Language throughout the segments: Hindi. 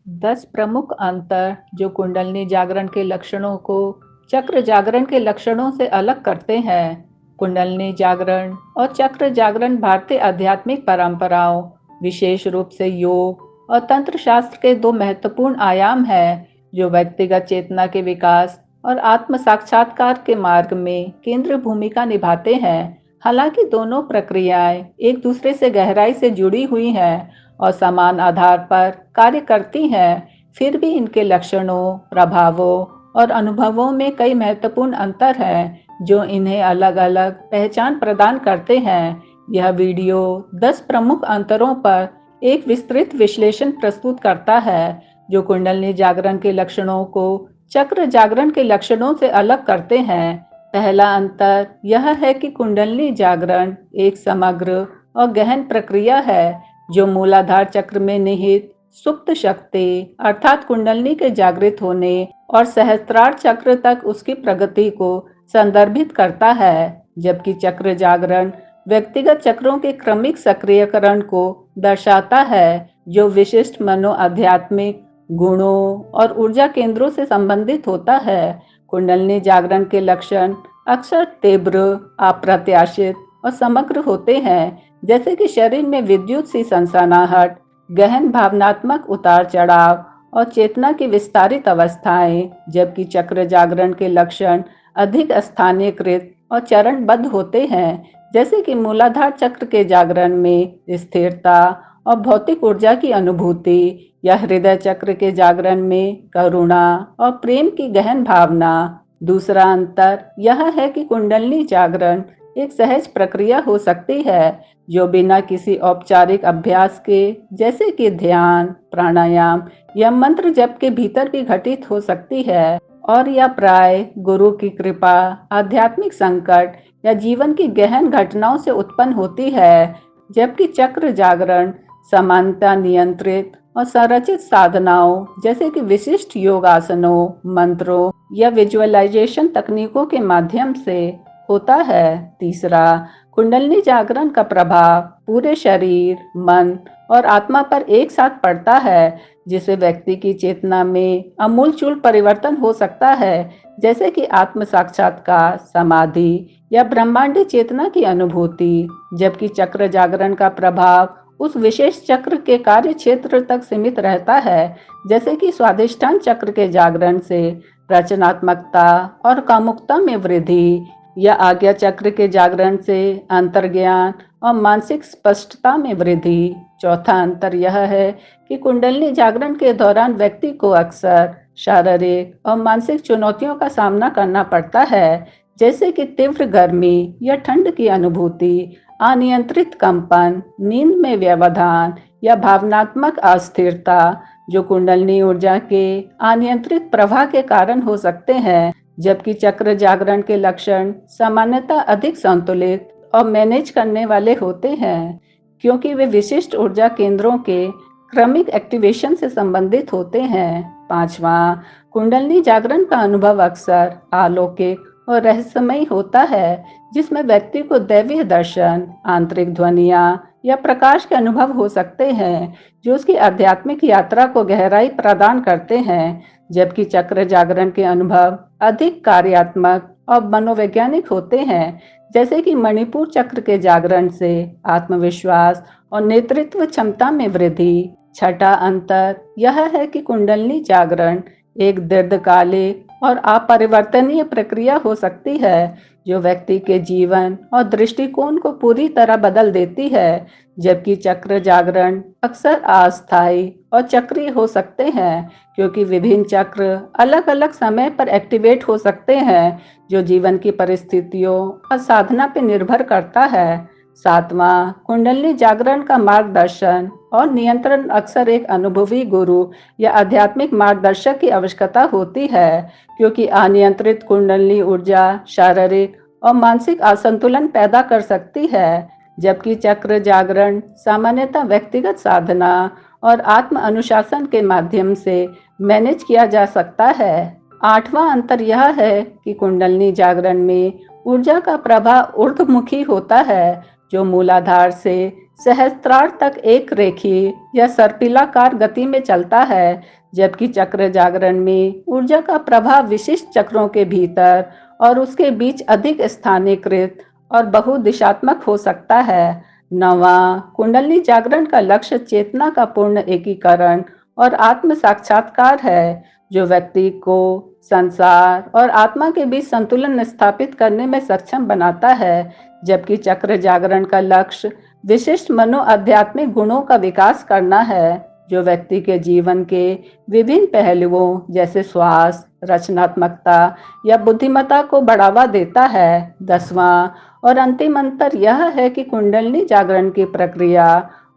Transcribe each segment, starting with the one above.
10 प्रमुख अंतर जो कुंडलिनी जागरण के लक्षणों को चक्र जागरण के लक्षणों से अलग करते हैं। कुंडलिनी जागरण और चक्र जागरण भारतीय आध्यात्मिक परंपराओं, विशेष रूप से योग और तंत्र शास्त्र के दो महत्वपूर्ण आयाम हैं, जो व्यक्तिगत चेतना के विकास और आत्म साक्षात्कार के मार्ग में केंद्र भूमिका निभाते हैं। हालांकि दोनों प्रक्रियाएं एक दूसरे से गहराई से जुड़ी हुई हैं और समान आधार पर कार्य करती हैं, फिर भी इनके लक्षणों, प्रभावों और अनुभवों में कई महत्वपूर्ण अंतर हैं, जो इन्हें अलग-अलग पहचान प्रदान करते हैं। यह वीडियो 10 प्रमुख अंतरों पर एक विस्तृत विश्लेषण प्रस्तुत करता है, जो कुंडलिनी जागरण के लक्षणों को चक्र जागरण के लक्षणों से अलग करते हैं। पहला अंतर यह है कि कुंडलिनी जागरण एक समग्र और गहन प्रक्रिया है, जो मूलाधार चक्र में निहित सुप्त शक्ति अर्थात कुंडलिनी के जागृत होने और सहस्त्रार चक्र तक उसकी प्रगति को संदर्भित करता है, जबकि चक्र जागरण व्यक्तिगत चक्रों के क्रमिक सक्रियकरण को दर्शाता है, जो विशिष्ट मनोआध्यात्मिक गुणों और ऊर्जा केंद्रों से संबंधित होता है। कुंडलिनी जागरण के लक्षण अक्सर तीव्र, अप्रत्याशित और समग्र होते हैं, जैसे कि शरीर में विद्युत सी सनसनाहट, गहन भावनात्मक उतार चढ़ाव और चेतना की विस्तारित अवस्थाएं, जबकि चक्र जागरण के लक्षण अधिक स्थानीयकृत और चरणबद्ध होते हैं, जैसे कि मूलाधार चक्र के जागरण में स्थिरता और भौतिक ऊर्जा की अनुभूति, या हृदय चक्र के जागरण में करुणा और प्रेम की गहन भावना। दूसरा अंतर यह है कि कुंडलिनी जागरण एक सहज प्रक्रिया हो सकती है, जो बिना किसी औपचारिक अभ्यास के, जैसे कि ध्यान, प्राणायाम या मंत्र जप के भीतर भी घटित हो सकती है, और यह प्राय गुरु की कृपा, आध्यात्मिक संकट या जीवन की गहन घटनाओं से उत्पन्न होती है। जबकि चक्र जागरण सामान्यतः नियंत्रित और संरचित साधनाओं, जैसे कि विशिष्ट योगासनों, मंत्रों या विजुअलाइजेशन तकनीकों के माध्यम से होता है। तीसरा, कुंडलिनी जागरण का प्रभाव पूरे शरीर, मन और आत्मा पर एक साथ पड़ता है, जिससे व्यक्ति की चेतना में आमूलचूल परिवर्तन हो सकता है, जैसे कि आत्म साक्षात्कार, समाधि या ब्रह्मांडी चेतना की अनुभूति। जबकि चक्र जागरण का प्रभाव उस विशेष चक्र के कार्य क्षेत्र तक सीमित रहता है, जैसे कि स्वादिष्ठान चक्र के जागरण से रचनात्मकता और कामुकता में वृद्धि, या आज्ञा चक्र के जागरण से अंतर्ज्ञान और मानसिक स्पष्टता में वृद्धि। चौथा अंतर यह है कि कुंडलिनी जागरण के दौरान व्यक्ति को अक्सर शारीरिक और मानसिक चुनौतियों का सामना करना पड़ता है, जैसे कि तीव्र गर्मी या ठंड की अनुभूति, अनियंत्रित कंपन, नींद में व्यवधान या भावनात्मक अस्थिरता, जो कुंडलिनी ऊर्जा के अनियंत्रित प्रवाह के कारण हो सकते हैं। जबकि चक्र जागरण के लक्षण सामान्यतः अधिक संतुलित और मैनेज करने वाले होते हैं, क्योंकि वे विशिष्ट ऊर्जा केंद्रों के क्रमिक एक्टिवेशन से संबंधित होते हैं। पांचवा, कुंडलिनी जागरण का अनुभव अक्सर अलौकिक और रहस्यमयी होता है, जिसमें व्यक्ति को दैवीय दर्शन, आंतरिक ध्वनियाँ या प्रकाश के अनुभव हो सकते हैं, जो उसकी आध्यात्मिक यात्रा को गहराई प्रदान करते हैं। जबकि चक्र जागरण के अनुभव अधिक कार्यात्मक और मनोवैज्ञानिक होते हैं, जैसे कि मणिपुर चक्र के जागरण से आत्मविश्वास और नेतृत्व क्षमता में वृद्धि। छठा अंतर यह है कि कुंडलिनी जागरण एक दीर्घकालिक और अपरिवर्तनीय प्रक्रिया हो सकती है, जो व्यक्ति के जीवन और दृष्टिकोण को पूरी तरह बदल देती है। जबकि चक्र जागरण अक्सर अस्थायी और चक्रीय हो सकते हैं, क्योंकि विभिन्न चक्र अलग अलग समय पर एक्टिवेट हो सकते हैं, जो जीवन की परिस्थितियों और साधना पर निर्भर करता है। सातवां, कुंडलिनी जागरण का मार्गदर्शन और नियंत्रण अक्सर एक अनुभवी गुरु या आध्यात्मिक मार्गदर्शक की आवश्यकता होती है, क्योंकि अनियंत्रित कुंडलिनी ऊर्जा शारीरिक और मानसिक असंतुलन पैदा कर सकती है। जबकि चक्र जागरण सामान्यतः व्यक्तिगत साधना और आत्म अनुशासन के माध्यम से मैनेज किया जा सकता है। आठवां अंतर यह है कि कुंडलिनी जागरण में ऊर्जा का प्रवाह ऊर्ध्वमुखी होता है, जो मूलाधार से सहस्त्रार तक एक रेखीय या सर्पिलाकार गति में चलता है, जबकि चक्र जागरण में ऊर्जा का प्रवाह विशिष्ट चक्रों के भीतर और उसके बीच अधिक स्थानीयकृत और बहुदिशात्मक हो सकता है। नवा कुंडली जागरण का लक्ष्य चेतना का पूर्ण एकीकरण और आत्म साक्षात्कार है, जो व्यक्ति को संसार और आत्मा के बीच संतुलन स्थापित करने में सक्षम बनाता है, जबकि चक्र जागरण का लक्ष्य विशिष्ट मनोआध्यात्मिक गुणों का विकास करना है, जो व्यक्ति के जीवन के विभिन्न पहलुओं जैसे स्वास्थ्य, रचनात्मकता या बुद्धिमत्ता को बढ़ावा देता है। 10वां और अंतिम अंतर यह है कि कुंडलिनी जागरण की प्रक्रिया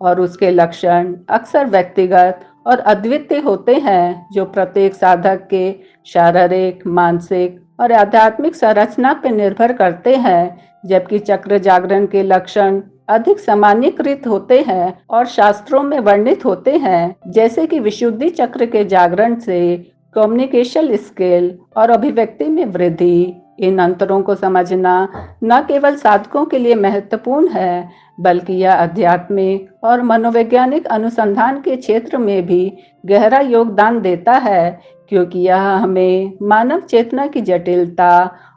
और उसके लक्षण अक्सर व्यक्तिगत और अद्वितीय होते हैं, जो प्रत्येक साधक के शारीरिक, मानसिक और आध्यात्मिक संरचना पर निर्भर करते हैं, जबकि चक्र जागरण के लक्षण अधिक सामान्यीकृत होते हैं और शास्त्रों में वर्णित होते हैं, जैसे कि विशुद्धि चक्र के जागरण से कम्युनिकेशन स्किल और अभिव्यक्ति में वृद्धि। इन अंतरों को समझना न केवल साधकों के लिए महत्वपूर्ण है, बल्कि यह आध्यात्मिक और मनोवैज्ञानिक अनुसंधान के क्षेत्र में भी गहरा योगदान देता है, क्योंकि यह हमें मानव चेतना की जटिलता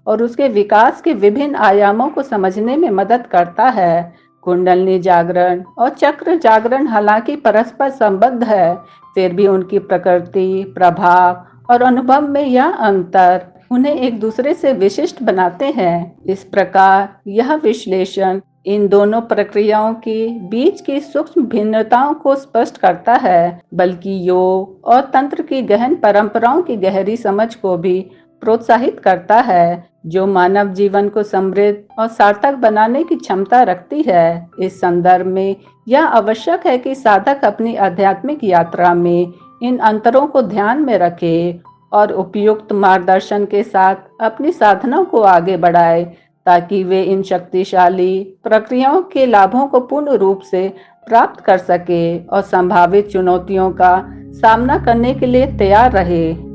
और उसके विकास के विभिन्न आयामों को समझने में मदद करता है। कुंडलिनी जागरण और चक्र जागरण हालांकि परस्पर संबद्ध है, फिर भी उनकी प्रकृति, प्रभाव और अनुभव में यह अंतर उन्हें एक दूसरे से विशिष्ट बनाते हैं। इस प्रकार यह विश्लेषण इन दोनों प्रक्रियाओं के बीच की सूक्ष्म भिन्नताओं को स्पष्ट करता है, बल्कि योग और तंत्र की गहन परंपराओं की गहरी समझ को भी प्रोत्साहित करता है, जो मानव जीवन को समृद्ध और सार्थक बनाने की क्षमता रखती है। इस संदर्भ में यह आवश्यक है कि साधक अपनी आध्यात्मिक यात्रा में इन अंतरों को ध्यान में रखे और उपयुक्त मार्गदर्शन के साथ अपनी साधना को आगे बढ़ाए, ताकि वे इन शक्तिशाली प्रक्रियाओं के लाभों को पूर्ण रूप से प्राप्त कर सके और संभावित चुनौतियों का सामना करने के लिए तैयार रहे।